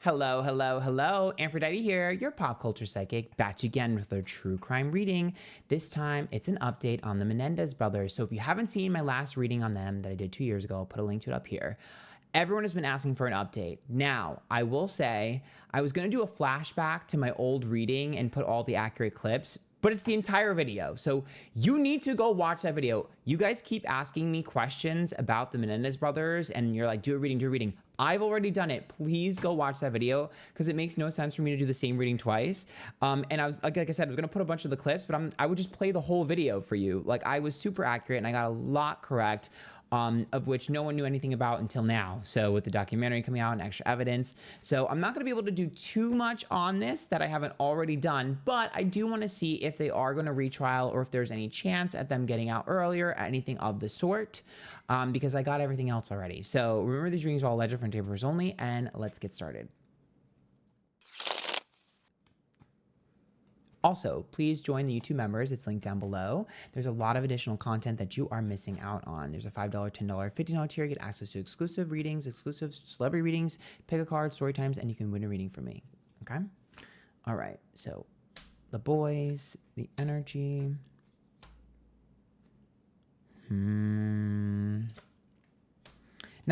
Hello, hello, hello. Antphrodite here, your pop culture psychic, back again with a true crime reading. This time, it's an update on the Menendez brothers. So if you haven't seen my last reading on them that I did 2 years ago, I'll put a link to it up here. Everyone has been asking for an update. Now, I will say, I was going to do a flashback to my old reading and put all the accurate clips, but it's the entire video. So you need to go watch that video. You guys keep asking me questions about the Menendez brothers and you're like, do a reading, do a reading. I've already done it. Please go watch that video because it makes no sense for me to do the same reading twice. And I was, like I said, I was going to put a bunch of the clips, but I would just play the whole video for you. Like I was super accurate and I got a lot correct. Of which no one knew anything about until now. So with the documentary coming out and extra evidence. So I'm not going to be able to do too much on this that I haven't already done, but I do want to see if they are going to retrial or if there's any chance at them getting out earlier, anything of the sort, because I got everything else already. So remember, these readings are all legend from tapers only, and let's get started. Also, please join the YouTube members. It's linked down below. There's a lot of additional content that you are missing out on. There's a $5, $10, $15 tier. You get access to exclusive readings, exclusive celebrity readings, pick a card, story times, and you can win a reading from me. Okay? All right. So, the boys, the energy. Now,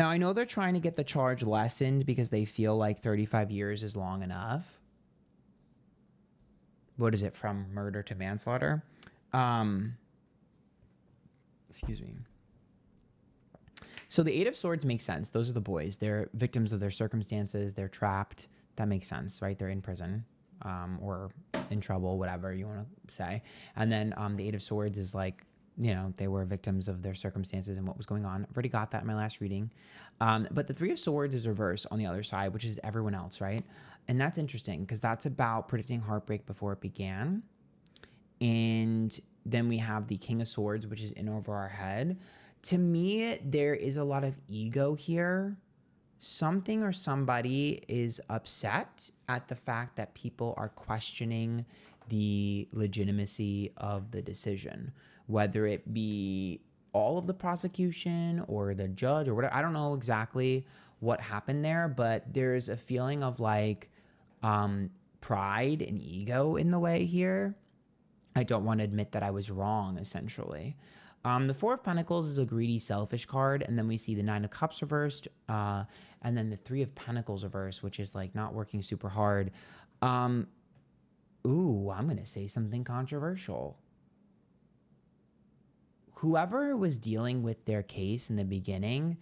I know they're trying to get the charge lessened because they feel like 35 years is long enough. What is it, from murder to manslaughter? Excuse me. So the Eight of Swords makes sense. Those are the boys. They're victims of their circumstances. They're trapped. That makes sense, right? They're in prison or in trouble, whatever you want to say. And then the Eight of Swords is like, you know, they were victims of their circumstances and what was going on. I've already got that in my last reading. But the Three of Swords is reverse on the other side, which is everyone else, right? And that's interesting because that's about predicting heartbreak before it began. And then we have the King of Swords, which is in over our head. To me, there is a lot of ego here. Something or somebody is upset at the fact that people are questioning the legitimacy of the decision, whether it be all of the prosecution or the judge or whatever. I don't know exactly what happened there, but there's a feeling of like pride and ego in the way here. I don't want to admit that I was wrong, essentially. The Four of Pentacles is a greedy, selfish card, and then we see the Nine of Cups reversed, and then the Three of Pentacles reversed, which is like not working super hard. I'm going to say something controversial. Whoever was dealing with their case in the beginning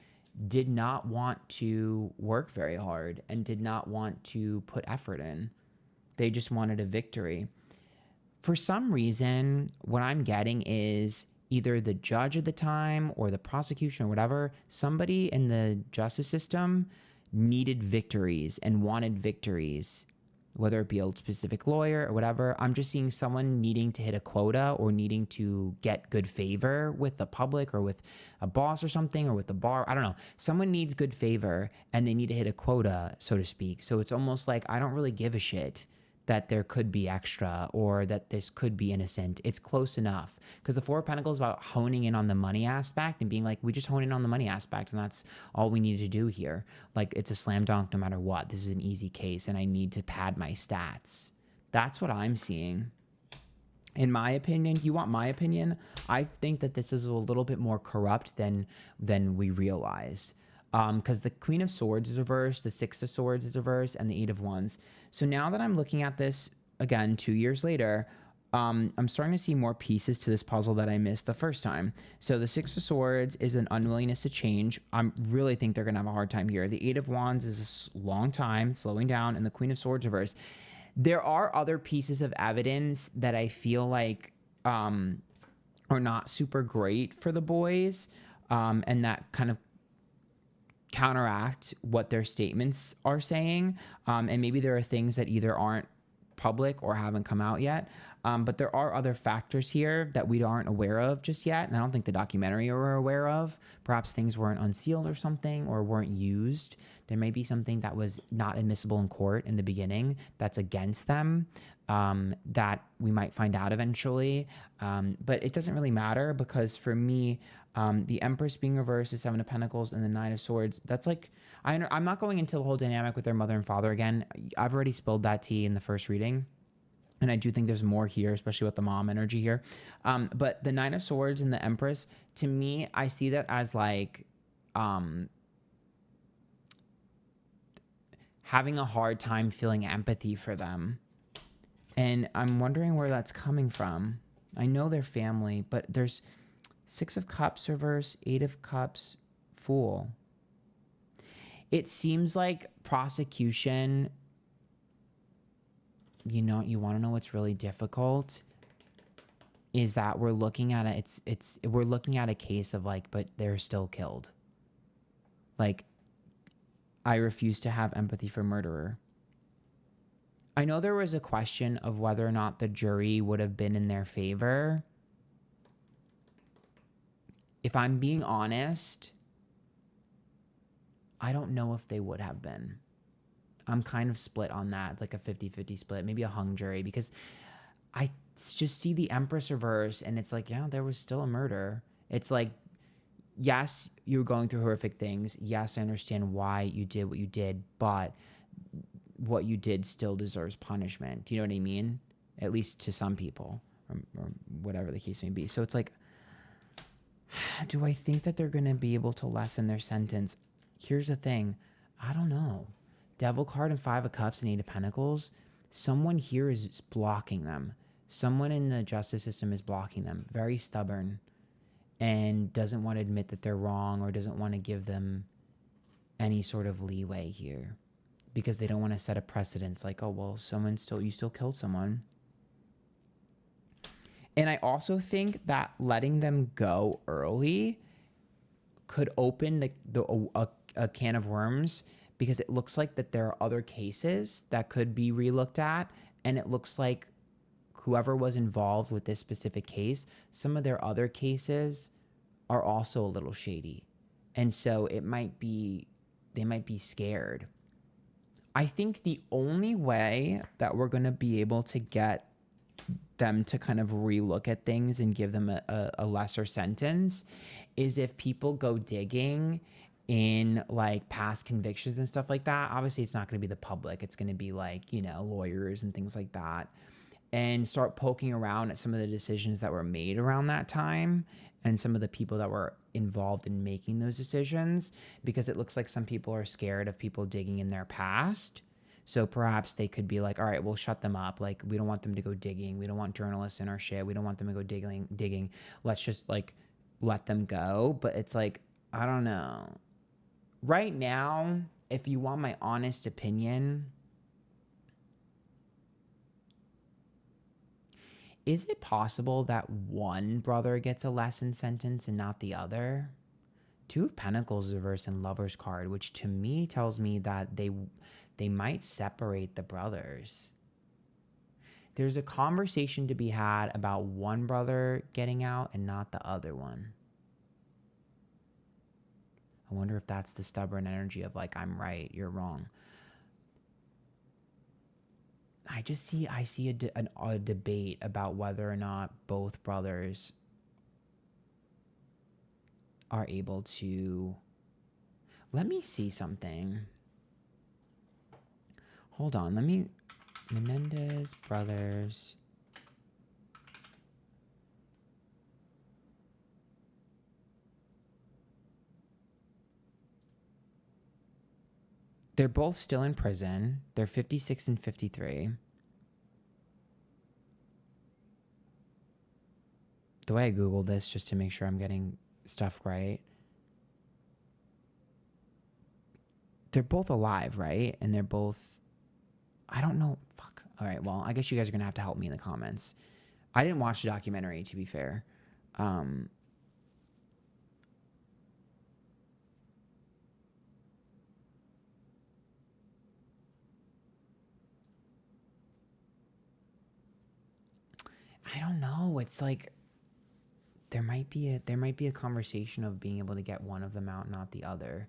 did not want to work very hard and did not want to put effort in. They just wanted a victory. For some reason, what I'm getting is either the judge at the time or the prosecution or whatever, somebody in the justice system needed victories and wanted victories, whether it be a specific lawyer or whatever. I'm just seeing someone needing to hit a quota or needing to get good favor with the public or with a boss or something or with the bar. I don't know. Someone needs good favor and they need to hit a quota, so to speak. So it's almost like I don't really give a shit that there could be extra or that this could be innocent. It's close enough because the Four of Pentacles is about honing in on the money aspect and being like, we just hone in on the money aspect and that's all we need to do here. Like it's a slam dunk no matter what. This is an easy case and I need to pad my stats. That's what I'm seeing. In my opinion, you want my opinion? I think that this is a little bit more corrupt than we realize. Because the Queen of Swords is reversed, the Six of Swords is reversed, and the Eight of Wands. So now that I'm looking at this, again, 2 years later, I'm starting to see more pieces to this puzzle that I missed the first time. So the Six of Swords is an unwillingness to change. I really think they're going to have a hard time here. The Eight of Wands is a long time, slowing down, and the Queen of Swords reversed. There are other pieces of evidence that I feel like are not super great for the boys, and that kind of counteract what their statements are saying. And maybe there are things that either aren't public or haven't come out yet. But there are other factors here that we aren't aware of just yet. And I don't think the documentary are aware of. Perhaps things weren't unsealed or something, or weren't used. There may be something that was not admissible in court in the beginning that's against them, that we might find out eventually. But it doesn't really matter, because for me, the Empress being reversed, the Seven of Pentacles, and the Nine of Swords, that's like, I'm not going into the whole dynamic with their mother and father again. I've already spilled that tea in the first reading. And I do think there's more here, especially with the mom energy here. But the Nine of Swords and the Empress, to me, I see that as like having a hard time feeling empathy for them. And I'm wondering where that's coming from. I know they're family, but there's Six of Cups reverse, Eight of Cups, Fool. It seems like prosecution, you want to know what's really difficult is that we're looking at we're looking at a case of like, but they're still killed. Like, I refuse to have empathy for murderer. I know there was a question of whether or not the jury would have been in their favor. If I'm being honest, I don't know if they would have been. I'm kind of split on that. It's like a 50-50 split, maybe a hung jury, because I just see the Empress reverse and it's like, yeah, there was still a murder. It's like, yes, you were going through horrific things. Yes, I understand why you did what you did, but what you did still deserves punishment. Do you know what I mean? At least to some people, or whatever the case may be. So it's like, do I think that they're going to be able to lessen their sentence? Here's the thing. I don't know. Devil card and Five of Cups and Eight of Pentacles. Someone here is blocking them. Someone in the justice system is blocking them. Very stubborn. And doesn't want to admit that they're wrong, or doesn't want to give them any sort of leeway here. Because they don't want to set a precedence like, oh, well, you still killed someone. And I also think that letting them go early could open a can of worms, because it looks like that there are other cases that could be relooked at. And it looks like whoever was involved with this specific case, some of their other cases are also a little shady. And so they might be scared. I think the only way that we're going to be able to get them to kind of relook at things and give them a lesser sentence is if people go digging in like past convictions and stuff like that. Obviously, it's not going to be the public. It's going to be like, lawyers and things like that, and start poking around at some of the decisions that were made around that time and some of the people that were involved in making those decisions, because it looks like some people are scared of people digging in their past. So perhaps they could be like, all right, we'll shut them up. Like, we don't want them to go digging. We don't want journalists in our shit. We don't want them to go digging. Let's just like let them go. But it's like, I don't know. Right now, if you want my honest opinion, is it possible that one brother gets a lessened sentence and not the other? Two of Pentacles reversed and Lover's card, which to me tells me that they might separate the brothers. There's a conversation to be had about one brother getting out and not the other one. I wonder if that's the stubborn energy of like, I'm right, you're wrong. I see a debate about whether or not both brothers are able to. Let me see something. Hold on. Menendez brothers. They're both still in prison. They're 56 and 53. The way I Googled this just to make sure I'm getting stuff right. They're both alive, right? And they're both, I don't know. Fuck. All right. Well, I guess you guys are going to have to help me in the comments. I didn't watch the documentary, to be fair. I don't know. It's like there might be a conversation of being able to get one of them out, not the other.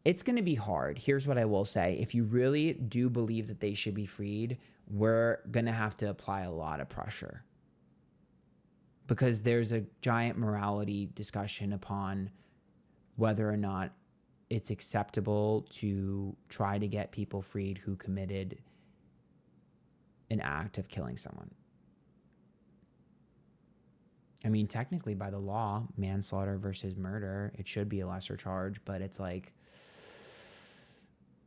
It's going to be hard. Here's what I will say. If you really do believe that they should be freed, we're going to have to apply a lot of pressure, because there's a giant morality discussion upon whether or not it's acceptable to try to get people freed who committed an act of killing someone. I mean, technically by the law, manslaughter versus murder, it should be a lesser charge, but it's like,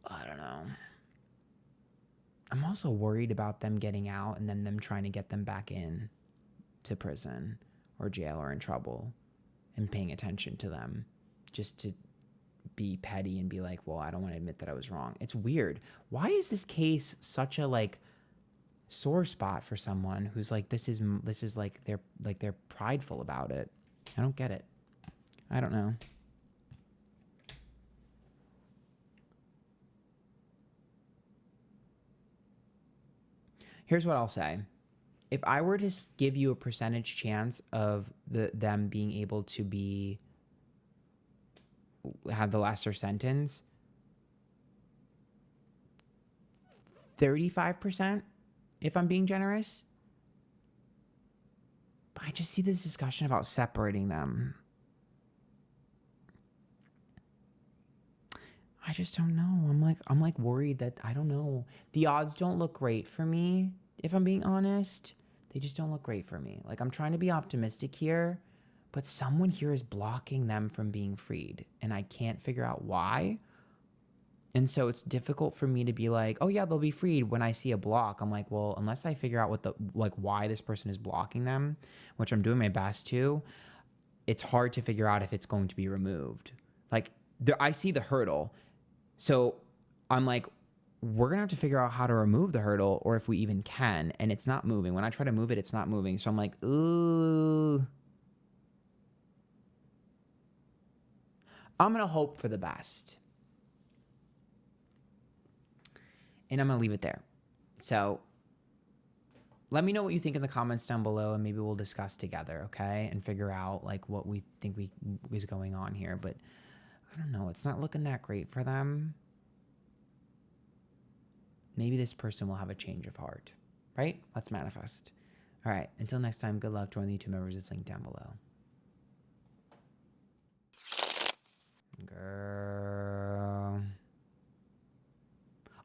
I don't know. I'm also worried about them getting out and then them trying to get them back in to prison or jail or in trouble, and paying attention to them just to be petty and be like, well, I don't want to admit that I was wrong. It's weird. Why is this case such a like sore spot for someone who's like, this is like they're prideful about it? I don't get it. I don't know. Here's what I'll say. If I were to give you a percentage chance of them being able to have the lesser sentence, 35%, if I'm being generous. But I just see this discussion about separating them. I just don't know. I'm like worried that, I don't know. The odds don't look great for me, if I'm being honest. They just don't look great for me. Like, I'm trying to be optimistic here, but someone here is blocking them from being freed, and I can't figure out why. And so it's difficult for me to be like, oh yeah, they'll be freed when I see a block. I'm like, well, unless I figure out why this person is blocking them, which I'm doing my best to, it's hard to figure out if it's going to be removed. Like, I see the hurdle. So I'm like, we're going to have to figure out how to remove the hurdle, or if we even can, and it's not moving. When I try to move it, it's not moving. So I'm like, ooh. I'm going to hope for the best. And I'm going to leave it there. So let me know what you think in the comments down below, and maybe we'll discuss together, okay? And figure out like what we think is going on here. But I don't know. It's not looking that great for them. Maybe this person will have a change of heart, right? Let's manifest. All right. Until next time, good luck. Join the YouTube members. It's linked down below. Girl.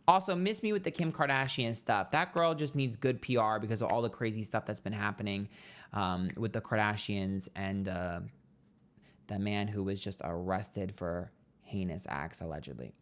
Also, miss me with the Kim Kardashian stuff. That girl just needs good PR because of all the crazy stuff that's been happening with the Kardashians and the man who was just arrested for heinous acts, allegedly.